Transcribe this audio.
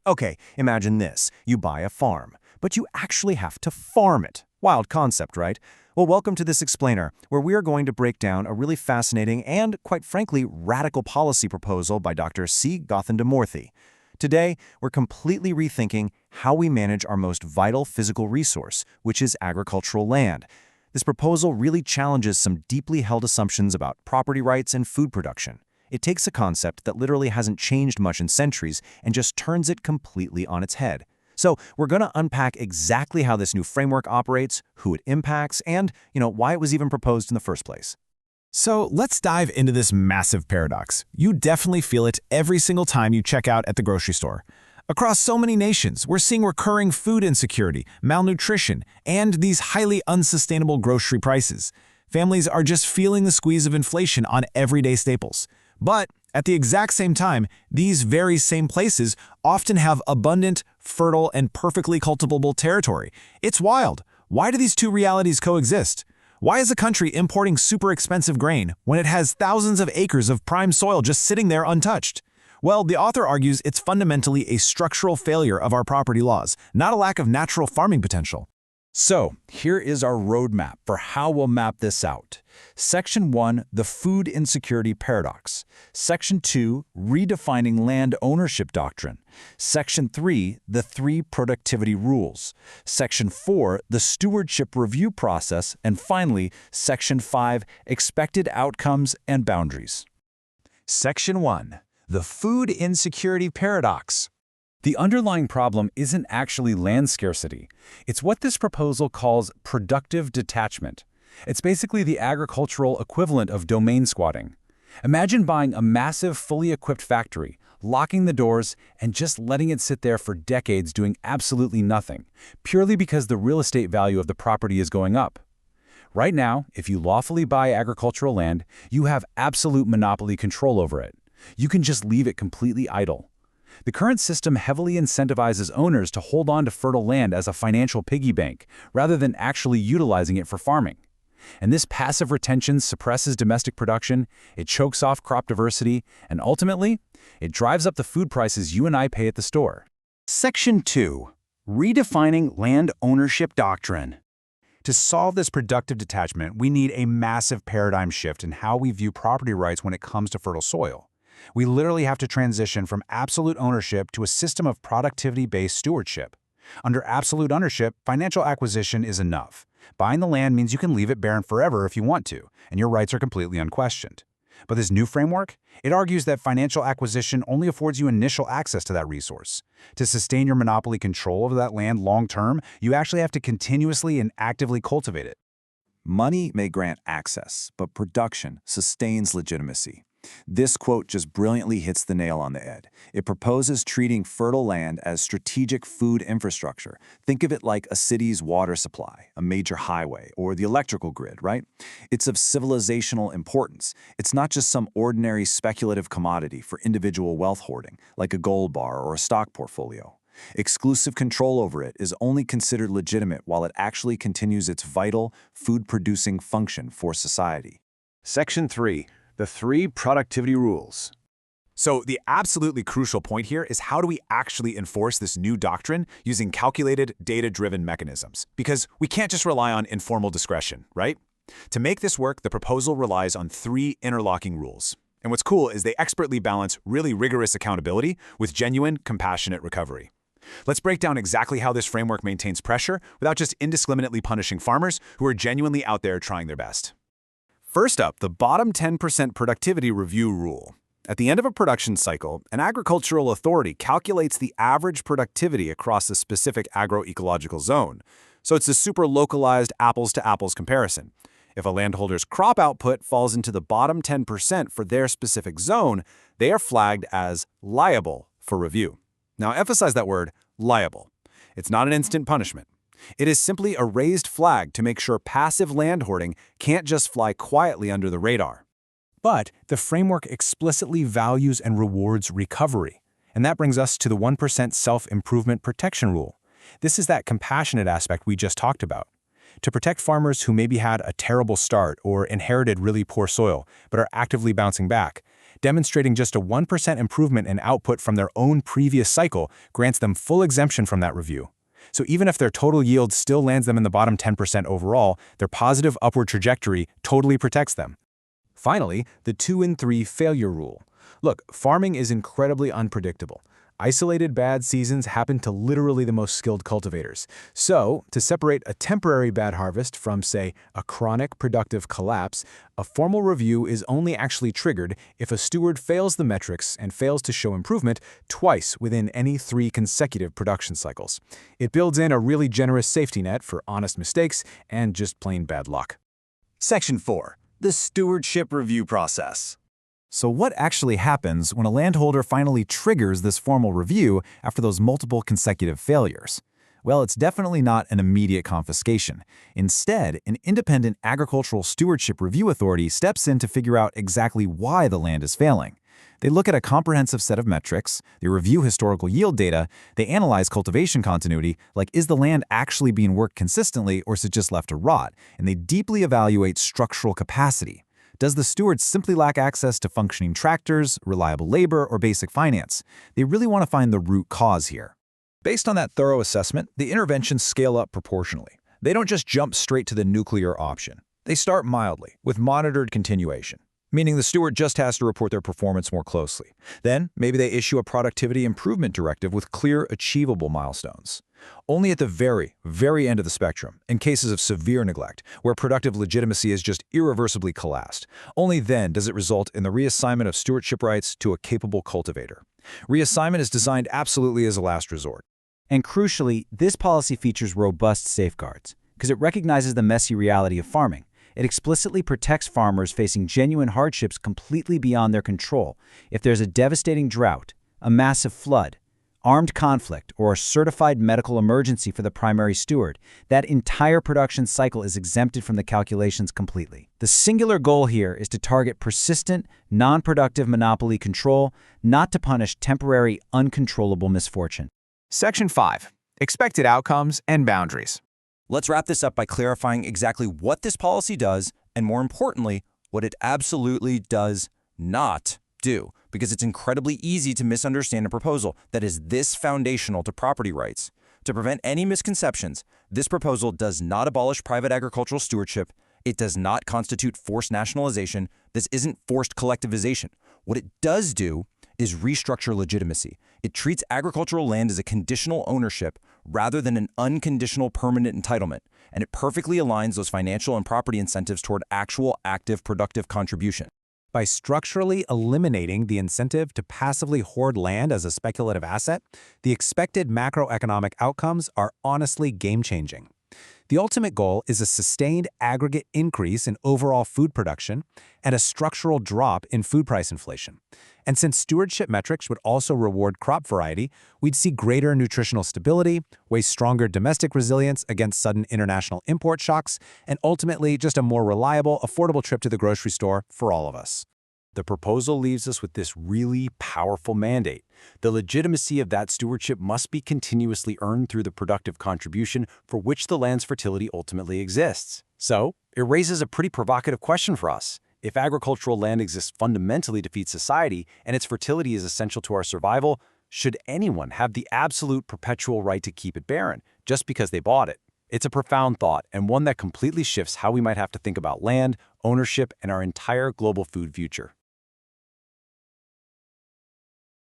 Okay, imagine this. You buy a farm, but you actually have to farm it. Wild concept, right? Well, welcome to this explainer, where we are going to break down a really fascinating and, quite frankly, radical policy proposal by Dr. Gothanda Moorthy. Today, we're completely rethinking how we manage our most vital physical resource, which is agricultural land. This proposal really challenges some deeply held assumptions about property rights and food production. It takes a concept that literally hasn't changed much in centuries and just turns it completely on its head. So we're going to unpack exactly how this new framework operates, who it impacts, and, why it was even proposed in the first place. So let's dive into this massive paradox. You definitely feel it every single time you check out at the grocery store. Across so many nations, we're seeing recurring food insecurity, malnutrition, and these highly unsustainable grocery prices. Families are just feeling the squeeze of inflation on everyday staples. But at the exact same time, these very same places often have abundant, fertile, and perfectly cultivable territory. It's wild. Why do these two realities coexist? Why is a country importing super expensive grain when it has thousands of acres of prime soil just sitting there untouched? Well, the author argues it's fundamentally a structural failure of our property laws, not a lack of natural farming potential. So, here is our roadmap for how we'll map this out. Section 1, the food insecurity paradox. Section 2, redefining land ownership doctrine. Section 3, the 3 productivity rules. Section 4, the stewardship review process. And finally, Section 5, expected outcomes and boundaries. Section 1, the food insecurity paradox. The underlying problem isn't actually land scarcity. It's what this proposal calls productive detachment. It's basically the agricultural equivalent of domain squatting. Imagine buying a massive, fully equipped factory, locking the doors, and just letting it sit there for decades doing absolutely nothing, purely because the real estate value of the property is going up. Right now, if you lawfully buy agricultural land, you have absolute monopoly control over it. You can just leave it completely idle. The current system heavily incentivizes owners to hold on to fertile land as a financial piggy bank, rather than actually utilizing it for farming. And this passive retention suppresses domestic production, it chokes off crop diversity, and ultimately, it drives up the food prices you and I pay at the store. Section 2, redefining land ownership doctrine. To solve this productive detachment, we need a massive paradigm shift in how we view property rights when it comes to fertile soil. We literally have to transition from absolute ownership to a system of productivity-based stewardship. Under absolute ownership, financial acquisition is enough. Buying the land means you can leave it barren forever if you want to, and your rights are completely unquestioned. But this new framework, it argues that financial acquisition only affords you initial access to that resource. To sustain your monopoly control over that land long-term, you actually have to continuously and actively cultivate it. Money may grant access, but production sustains legitimacy. This quote just brilliantly hits the nail on the head. It proposes treating fertile land as strategic food infrastructure. Think of it like a city's water supply, a major highway, or the electrical grid, right? It's of civilizational importance. It's not just some ordinary speculative commodity for individual wealth hoarding, like a gold bar or a stock portfolio. Exclusive control over it is only considered legitimate while it actually continues its vital, food-producing function for society. Section 3. The 3 productivity rules. So the absolutely crucial point here is, how do we actually enforce this new doctrine using calculated, data-driven mechanisms? Because we can't just rely on informal discretion, right? To make this work, the proposal relies on 3 interlocking rules. And what's cool is they expertly balance really rigorous accountability with genuine, compassionate recovery. Let's break down exactly how this framework maintains pressure without just indiscriminately punishing farmers who are genuinely out there trying their best. First up, the bottom 10% productivity review rule. At the end of a production cycle, an agricultural authority calculates the average productivity across a specific agroecological zone. So it's a super localized apples-to-apples comparison. If a landholder's crop output falls into the bottom 10% for their specific zone, they are flagged as liable for review. Now emphasize that word, liable. It's not an instant punishment. It is simply a raised flag to make sure passive land hoarding can't just fly quietly under the radar. But the framework explicitly values and rewards recovery. And that brings us to the 1% self-improvement protection rule. This is that compassionate aspect we just talked about. To protect farmers who maybe had a terrible start or inherited really poor soil, but are actively bouncing back, demonstrating just a 1% improvement in output from their own previous cycle grants them full exemption from that review. So even if their total yield still lands them in the bottom 10% overall, their positive upward trajectory totally protects them. Finally, the 2 in 3 failure rule. Look, farming is incredibly unpredictable. Isolated bad seasons happen to literally the most skilled cultivators. So, to separate a temporary bad harvest from, say, a chronic productive collapse, a formal review is only actually triggered if a steward fails the metrics and fails to show improvement twice within any 3 consecutive production cycles. It builds in a really generous safety net for honest mistakes and just plain bad luck. Section 4. The stewardship review process. So what actually happens when a landholder finally triggers this formal review after those multiple consecutive failures? Well, it's definitely not an immediate confiscation. Instead, an independent agricultural stewardship review authority steps in to figure out exactly why the land is failing. They look at a comprehensive set of metrics, they review historical yield data, they analyze cultivation continuity, like is the land actually being worked consistently or is it just left to rot, and they deeply evaluate structural capacity. Does the steward simply lack access to functioning tractors, reliable labor, or basic finance? They really want to find the root cause here. Based on that thorough assessment, the interventions scale up proportionally. They don't just jump straight to the nuclear option. They start mildly, with monitored continuation, meaning the steward just has to report their performance more closely. Then, maybe they issue a productivity improvement directive with clear, achievable milestones. Only at the very, very end of the spectrum, in cases of severe neglect, where productive legitimacy is just irreversibly collapsed, only then does it result in the reassignment of stewardship rights to a capable cultivator. Reassignment is designed absolutely as a last resort. And crucially, this policy features robust safeguards, because it recognizes the messy reality of farming. It explicitly protects farmers facing genuine hardships completely beyond their control. If there's a devastating drought, a massive flood, armed conflict, or a certified medical emergency for the primary steward, that entire production cycle is exempted from the calculations completely. The singular goal here is to target persistent, non-productive monopoly control, not to punish temporary, uncontrollable misfortune. Section 5. Expected outcomes and boundaries. Let's wrap this up by clarifying exactly what this policy does, and more importantly, what it absolutely does not do, because it's incredibly easy to misunderstand a proposal that is this foundational to property rights. To prevent any misconceptions, this proposal does not abolish private agricultural stewardship. It does not constitute forced nationalization. This isn't forced collectivization. What it does do is restructure legitimacy. It treats agricultural land as a conditional ownership rather than an unconditional permanent entitlement, and it perfectly aligns those financial and property incentives toward actual active productive contribution. By structurally eliminating the incentive to passively hoard land as a speculative asset, the expected macroeconomic outcomes are honestly game-changing. The ultimate goal is a sustained aggregate increase in overall food production and a structural drop in food price inflation. And since stewardship metrics would also reward crop variety, we'd see greater nutritional stability, way stronger domestic resilience against sudden international import shocks, and ultimately just a more reliable, affordable trip to the grocery store for all of us. The proposal leaves us with this really powerful mandate. The legitimacy of that stewardship must be continuously earned through the productive contribution for which the land's fertility ultimately exists. So, it raises a pretty provocative question for us. If agricultural land exists fundamentally to feed society and its fertility is essential to our survival, should anyone have the absolute perpetual right to keep it barren just because they bought it? It's a profound thought, and one that completely shifts how we might have to think about land, ownership, and our entire global food future.